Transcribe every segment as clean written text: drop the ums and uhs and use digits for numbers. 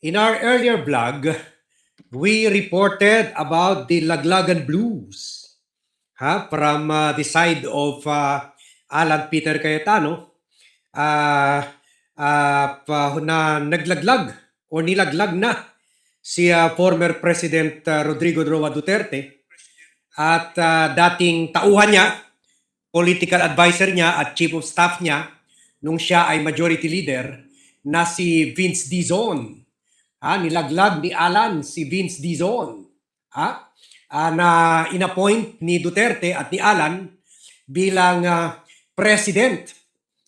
In our earlier vlog, we reported about the Laglagan Blues from the side of Alan Peter Cayetano na naglaglag o nilaglag na si former President Rodrigo Roa Duterte at dating tauhan niya, political advisor niya at chief of staff niya nung siya ay majority leader na si Vince Dizon. Nilaglag ni Alan si Vince Dizon na inappoint ni Duterte at ni Alan bilang President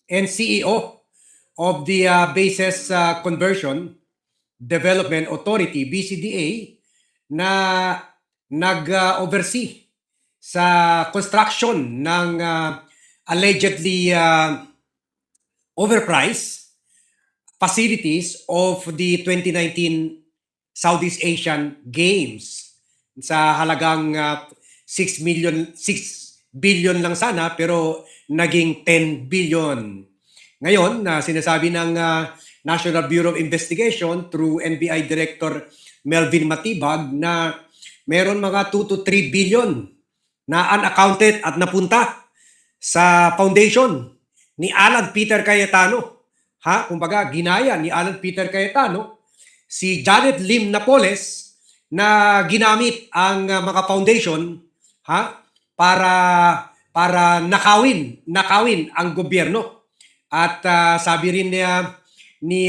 and CEO of the Bases Conversion Development Authority, BCDA, na nag-oversee sa construction ng allegedly overpriced facilities of the 2019 Southeast Asian Games sa halagang 6 billion lang sana pero naging 10 billion. Ngayon, sinasabi ng National Bureau of Investigation through NBI Director Melvin Matibag na meron mga 2 to 3 billion na unaccounted at napunta sa foundation ni Alan Peter Cayetano. Kumbaga, ginaya ni Alan Peter Cayetano si Janet Lim Napoles na ginamit ang mga foundation para nakawin ang gobyerno. At sabi rin ni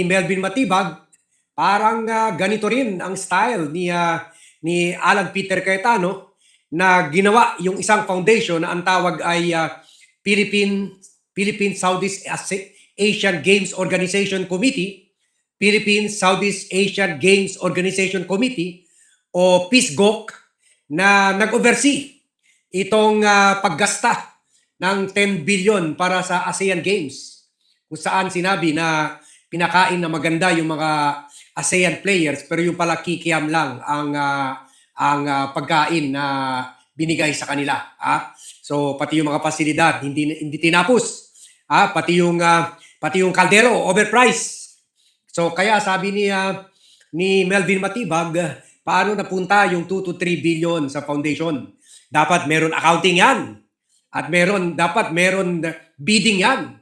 Melvin Matibag, parang ganito rin ang style ni Alan Peter Cayetano na ginawa yung isang foundation na ang tawag ay Philippine Southeast Asian Games Organization Committee, Philippine Southeast Asian Games Organization Committee o PISGOC na nag-oversee itong paggasta ng 10 billion para sa ASEAN Games, kung saan sinabi na pinakain na maganda yung mga ASEAN players pero yung pala kikiam lang ang pagkain na binigay sa kanila. So pati yung mga pasilidad hindi tinapos. Pati yung kaldero overpriced. So kaya sabi ni Melvin Matibag, paano napunta yung 2 to 3 billion sa foundation? Dapat meron accounting yan. At dapat meron bidding yan.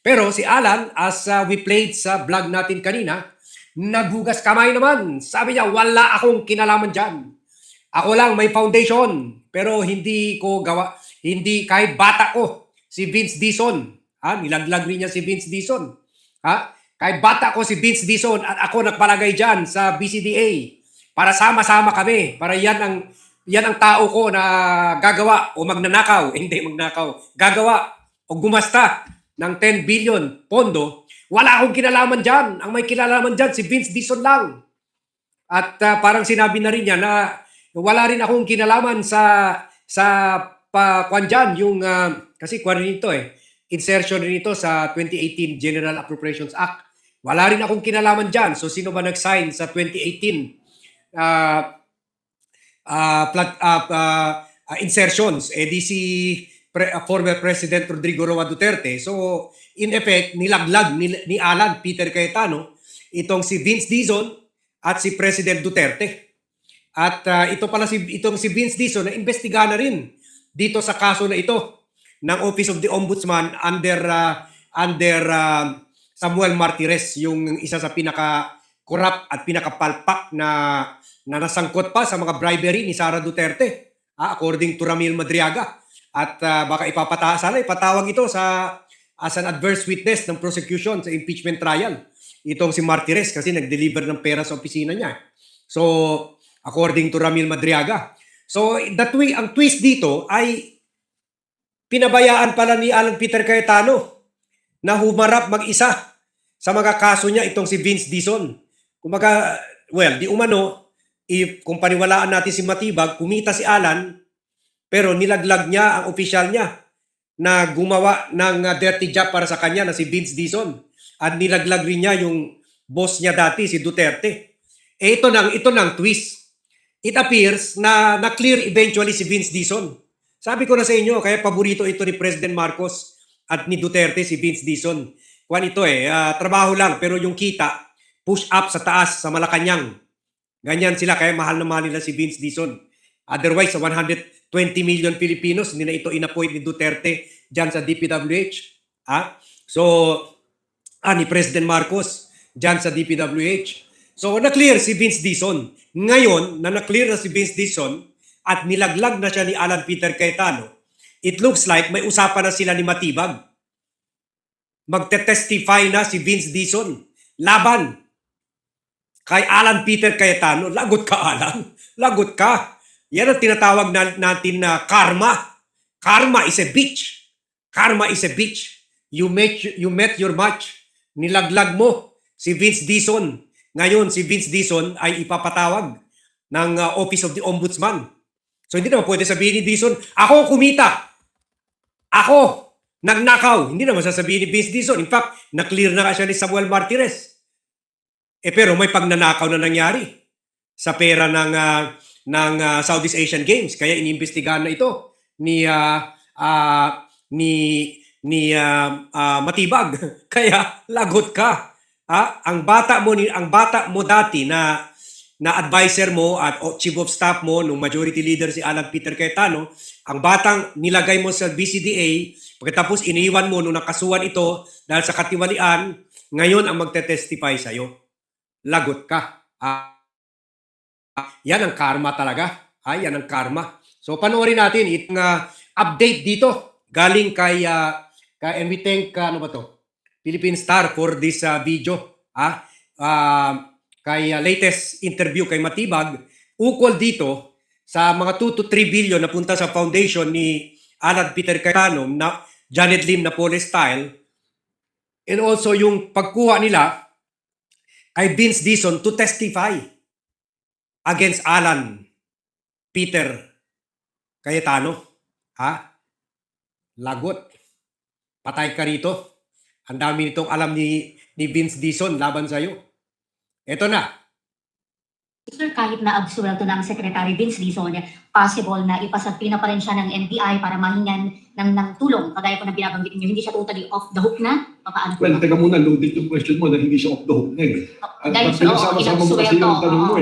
Pero si Alan, as we played sa vlog natin kanina, naghugas kamay naman. Sabi niya, wala akong kinalaman dyan. Ako lang may foundation. Pero hindi kahit bata ko, si Vince Dizon. Nilaglag rin niya si Vince Dizon. Kahit bata ko si Vince Dizon at ako nagpalagay dyan sa BCDA para sama-sama kami. Para yan ang tao ko na gagawa o magnanakaw, hindi magnakaw, gagawa o gumasta ng 10 billion pondo. Wala akong kinalaman dyan. Ang may kinalaman dyan si Vince Dizon lang. At parang sinabi na rin niya na wala rin akong kinalaman sa kwan dyan, yung kasi kwan rin ito insertion rin ito sa 2018 General Appropriations Act. Wala rin akong kinalaman dyan. So sino ba nag-sign sa 2018 insertions? Di si former President Rodrigo Roa Duterte. So in effect, nilaglag ni Alan Peter Cayetano itong si Vince Dizon at si President Duterte. At itong si Vince Dizon na investigahan na rin dito sa kaso na ito ng Office of the Ombudsman under Samuel Martires, yung isa sa pinaka-corrupt at pinaka-palpak na nasangkot pa sa mga bribery ni Sara Duterte, according to Ramil Madriaga. At baka ipatawag ito as an adverse witness ng prosecution sa impeachment trial. Itong si Martires kasi nag-deliver ng pera sa opisina niya. So, according to Ramil Madriaga. So, ang twist dito ay pinabayaan pala ni Alan Peter Cayetano na humarap mag-isa sa mga kaso niya itong si Vince Dizon. Kumbaga, di umano, kung paniwalaan natin si Matibag, kumita si Alan, pero nilaglag niya ang opisyal niya na gumawa ng dirty job para sa kanya na si Vince Dizon. At nilaglag rin niya yung boss niya dati, si Duterte. Ito nang twist. It appears na clear eventually si Vince Dizon. Sabi ko na sa inyo, kaya paborito ito ni President Marcos at ni Duterte si Vince Dizon. kwan ito trabaho lang, pero yung kita, push up sa taas, sa Malacanang. Ganyan sila, kaya mahal na mahal nila si Vince Dizon. Otherwise, sa 120 million Filipinos, hindi na ito inappoint ni Duterte dyan sa DPWH. So, ni President Marcos dyan sa DPWH. So, na-clear si Vince Dizon. Ngayon, na na-clear na si Vince Dizon at nilaglag na siya ni Alan Peter Cayetano, it looks like may usapan na sila ni Matibag. Magte-testify na si Vince Dizon laban kay Alan Peter Cayetano. Lagot ka, Alan. Lagot ka. Yan ang tinatawag natin na karma. Karma is a bitch. Karma is a bitch. You met your match. Nilaglag mo si Vince Dizon. Ngayon, si Vince Dizon ay ipapatawag ng Office of the Ombudsman. So hindi naman pwede sabihin ni Dizon, ako kumita. Ako nagnakaw. Hindi naman sasabihin ni Vince Dizon. In fact, na-clear na siya ni Samuel Martires. Pero may pagnanakaw na nangyari sa pera ng Southeast Asian Games. Kaya iniimbestigahan na ito ni Matibag. Kaya lagot ka. Ang bata mo dati na advisor mo at chief of staff mo nung majority leader si Alan Peter Cayetano, ang batang nilagay mo sa BCDA, pagkatapos iniwan mo nung nakasuhan ito dahil sa katiwalian, ngayon ang magte-testify sa'yo. Lagot ka. Yan ang karma talaga. Yan ang karma. So panoorin natin itong update dito galing kay and we thank Philippine Star for this video. Kay latest interview kay Matibag, ukol dito sa mga 2 to 3 billion na punta sa foundation ni Alan Peter Cayetano na Janet Lim na Pole style, and also yung pagkuha nila kay Vince Dizon to testify against Alan Peter Cayetano. Lagot. Patay ka rito. Ang dami nitong alam ni Vince Dizon laban sa'yo. Ito na. Sir, kahit na-absuelto ng Secretary Vince Dizon, possible na ipasapina pa rin siya ng NBI para mahingan ng tulong. Kagaya po na binabanggit niyo, hindi siya totally off the hook na? Paano po? Well, teka muna, loaded yung question mo na hindi siya off the hook na At pinagsama-sama mo kasi yung tanong mo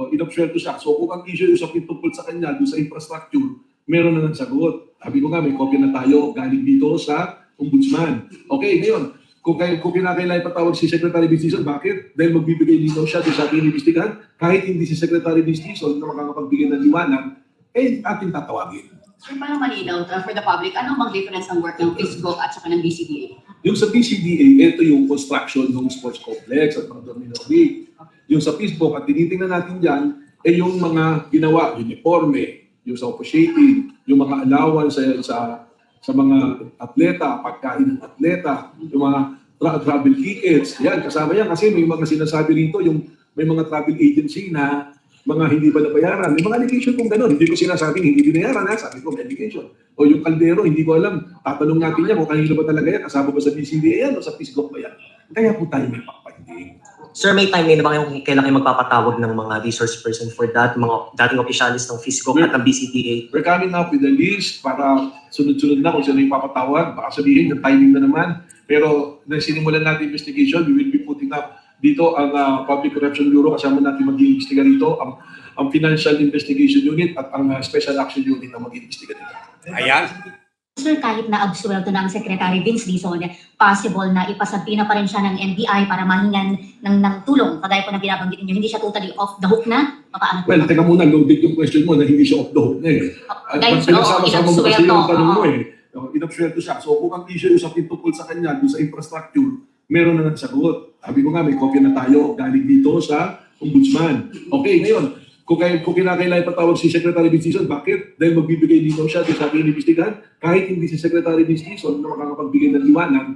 inabsuelto siya. So kung ang issue yung sa tungkol sa kanya, doon sa infrastructure, meron na ng sagot. Sabi ko nga, may kopya na tayo galing dito sa Ombudsman. Okay, ngayon, kung kinakailangan patawag si Secretary Vince Dizon, bakit? Dahil magbibigay linaw siya sa ating investigahan, kahit hindi si Secretary Vince Dizon na makakapagbigay ng liwanag, ating tatawagin. Sir, para malinaw for the public, ano bang difference ng work ng PISGO at saka ng BCDA? Yung sa BCDA, ito yung construction ng sports complex at mga terminal league. Yung sa PISGO, at tinitingnan natin dyan, yung mga ginawa, uniforme, yung sa officiating, yung mga allowance sa mga atleta, pagkain ng atleta, yung mga travel tickets. Yan, kasama yan kasi may mga sinasabi rito, yung may mga travel agency na mga hindi ba nabayaran. May mga allegation kung gano'n. Hindi ko sinasabing hindi binayaran. Sabi ko may allegation. O yung kaldero, hindi ko alam. Tatanong natin yan kung kanino ba talaga yan. Kasama ba sa BCDA yan o sa PISGO ba yan? Kaya po tayo may pakpahindi. Sir, may timeline na ba kayong kailan kayo magpapatawag ng mga resource person for that, mga dating opisyalis ng PISGO at ng BCDA? We're coming up with a list para sunod-sunod na kung sino yung papatawag. Baka sabihin, yung timing na naman. Pero na sinimulan natin investigation, we will be putting up dito ang Public Corruption Bureau, kasama natin mag-iimbestiga dito, ang Financial Investigation Unit at ang Special Action Unit na mag-iimbestiga dito. Ayan. Sir, kahit na-absuelto ng Secretary Vince Dizon, possible na ipasapina pa rin siya ng NBI para mahingan ng tulong. Kagaya po na binabanggit niyo, hindi siya totally off the hook na? Paano po? Well, teka muna, loaded yung question mo na hindi siya off the hook na At pinagsama-sama mo kasi yung tanong mo inabsuelto siya. So kung ang issue yung sa tungkol sa kanya, doon sa infrastructure, meron na ng sagot. Sabi ko nga, may kopya na tayo galing dito sa Ombudsman. Okay, ngayon, kung kinakailangan patawag si Secretary Vince Dizon, bakit? Dahil magbibigay linaw siya sa ating investigahan, kahit hindi si Secretary Vince Dizon na makakapagbigay ng liwanag,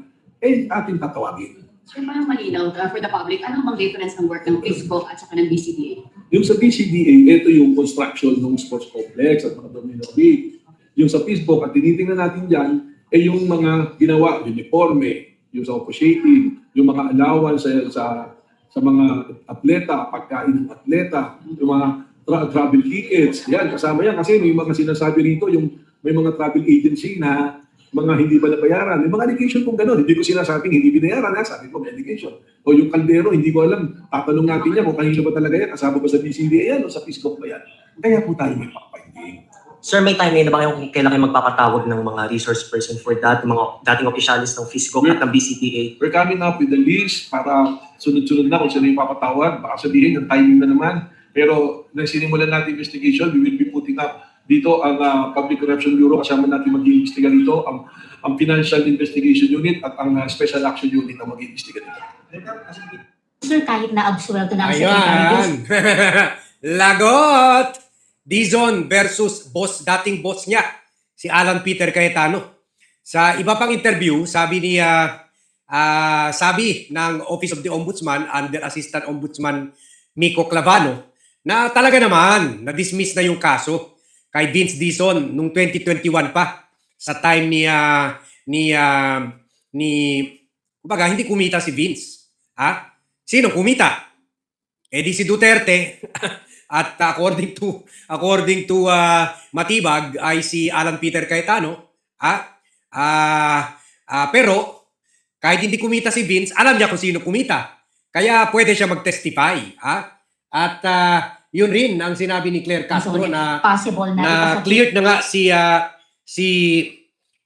ating tatawagin. Sir, para malinaw for the public, ano bang difference ng work ng PISGO at saka ng BCDA? Yung sa BCDA, ito yung construction ng sports complex at mga terminal league. Yung sa PISGO, at tinitingnan natin dyan, yung mga ginawa, uniforme, yung sa officiating, yung mga allowance sa mga atleta, pagkain ng atleta, yung mga travel tickets. Yan, kasama yan kasi may mga sinasabi rito, yung may mga travel agency na mga hindi ba nabayaran. May mga allegation kung gano'n. Hindi ko sinasabing hindi binayaran. Sabi ko may allegation. O yung kaldero, hindi ko alam. Tatanong natin yan kung kanino ba talaga yan. Kasama ba sa BCDA yan o sa PISGOC ba yan. Kaya po tayo may papaying. Sir, may timeline na ba kayong kailan kayo magpapatawag ng mga resource person for that, mga dating opisyalis ng PhilScope at ng BCTA? We're coming up with a list para sunod-sunod na kung sino yung papatawag. Baka sabihin, ang timing na naman. Pero nang sinimulan natin investigation, we will be putting up dito ang Public Corruption Bureau. Kasama natin mag-iimbestiga dito. Ang Financial Investigation Unit at ang Special Action Unit ang mag-iimbestiga dito. Sir, kahit na absuelto na ang Secretary Vince Ayan. Lagot! Dizon versus dating boss niya, si Alan Peter Cayetano. Sa iba pang interview, sabi ng Office of the Ombudsman under Assistant Ombudsman Miko Clavano na talaga naman na-dismiss na yung kaso kay Vince Dizon nung 2021 pa sa time kumbaga hindi kumita si Vince. Ha? Sino kumita? Eh di si Duterte. At according to Matibag ay si Alan Peter Cayetano. Pero kahit hindi kumita si Vince, alam niya kung sino kumita. Kaya pwede siya mag-testify. At yun rin ang sinabi ni Claire Castro na possible na ipasabit. cleared na nga si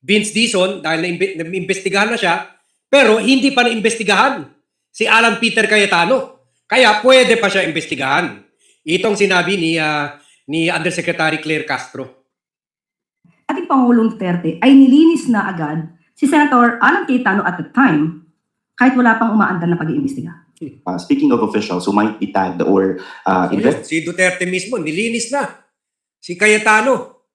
Vince Dizon dahil naimbestigahan na siya, pero hindi pa naimbestigahan si Alan Peter Cayetano. Kaya pwede pa siya imbestigahan. Itong sinabi ni Undersecretary Claire Castro. Ating Pangulong Duterte ay nilinis na agad si Senator Alan Cayetano at the time kahit wala pang umaandar na pag-iimbestiga. Speaking of officials who might be tagged or Si Duterte mismo, nilinis na. Si Cayetano,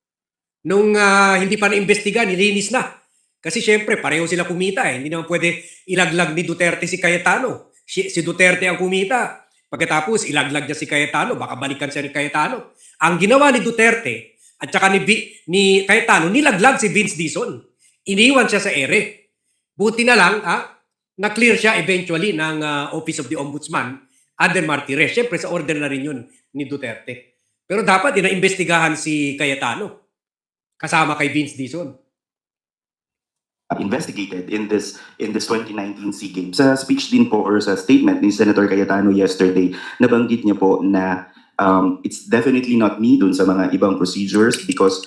nung hindi pa na-imbestiga, nilinis na. Kasi syempre, pareho sila kumita eh. Hindi naman pwede ilaglag ni Duterte si Cayetano. Si Duterte ang kumita. Pagkatapos, ilaglag niya si Cayetano, baka balikan siya ni Cayetano. Ang ginawa ni Duterte at saka ni Cayetano, nilaglag si Vince Dizon. Iniwan siya sa ere. Buti na lang, na-clear siya eventually ng Office of the Ombudsman under Martires. Siyempre, sa order na rin yun ni Duterte. Pero dapat ina-imbestigahan si Cayetano kasama kay Vince Dizon. investigated in this 2019 SEA Games. Sa speech din po or sa statement ni Senator Cayetano yesterday, nabanggit niya po na it's definitely not me dun sa mga ibang procedures because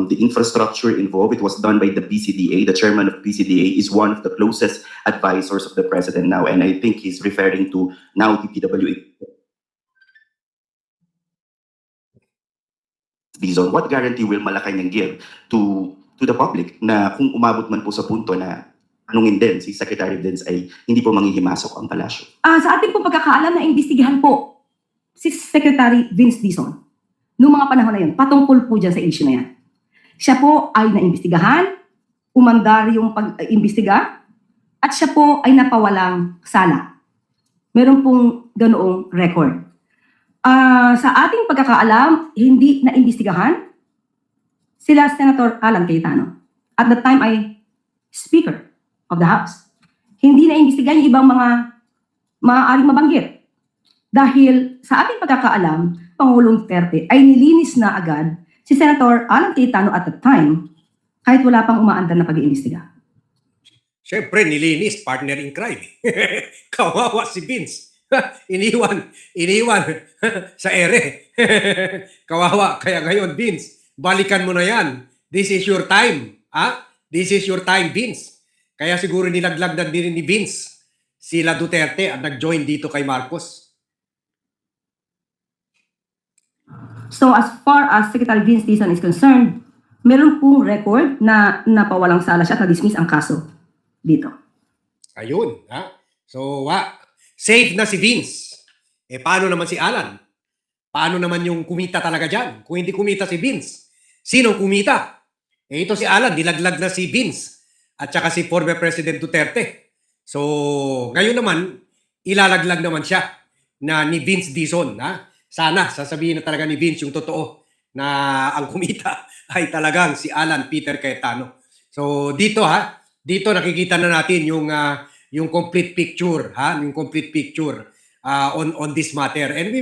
the infrastructure involved, it was done by the BCDA. The chairman of BCDA is one of the closest advisors of the president now, and I think he's referring to now DPWH. What guarantee will Malacanang give to the public na kung umabot man po sa punto na anungin din si Secretary Vince ay hindi po manghihimasok ang palasyo? Sa ating pong pagkakaalam na imbestigahan po si Secretary Vince Dizon noong mga panahon na yun, patungkol po dyan sa issue na yan. Siya po ay naimbestigahan, umandar yung pag-imbestiga, at siya po ay napawalang sala. Meron pong ganoong record. Sa ating pagkakaalam, hindi naimbestigahan sila Senator Alan Cayetano. At the time ay Speaker of the House. Hindi naimbestigahan yung ibang mga maaaring mabanggit. Dahil sa ating pagkakaalam, Pangulong Duterte ay nilinis na agad si Senator Alan Cayetano at the time kahit wala pang umaandar na pag-iimbestiga. Siyempre, nilinis, partner in crime. Kawawa si Vince. iniwan sa ere. Kawawa. Kaya ngayon, Vince, balikan mo na yan. This is your time. This is your time, Vince. Kaya siguro nilaglag na din ni Vince sila Duterte at nag-join dito kay Marcos. So as far as Secretary Vince Dizon is concerned, meron pong record na napawalang sala siya at na-dismiss ang kaso dito. Ayun. So, safe na si Vince. Paano naman si Alan? Paano naman yung kumita talaga dyan? Kung hindi kumita si Vince, sino kumita? Ito si Alan, nilaglag na si Vince at saka si former President Duterte. So, ngayon naman, ilalaglag naman siya na ni Vince Dizon. Sana, sasabihin na talaga ni Vince yung totoo na ang kumita ay talagang si Alan Peter Cayetano. So, dito nakikita na natin yung complete picture, yung complete picture on this matter. And we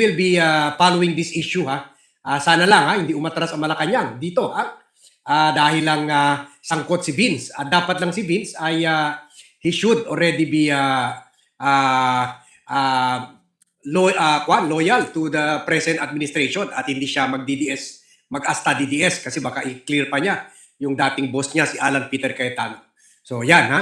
will be following this issue, sana lang hindi umatras ang Malacanang dito, dahil lang sangkot si Vince. Dapat lang si Vince ay he should already be loyal to the present administration at hindi siya mag-asta DDS kasi baka i-clear pa niya yung dating boss niya si Alan Peter Cayetano. So yan ha.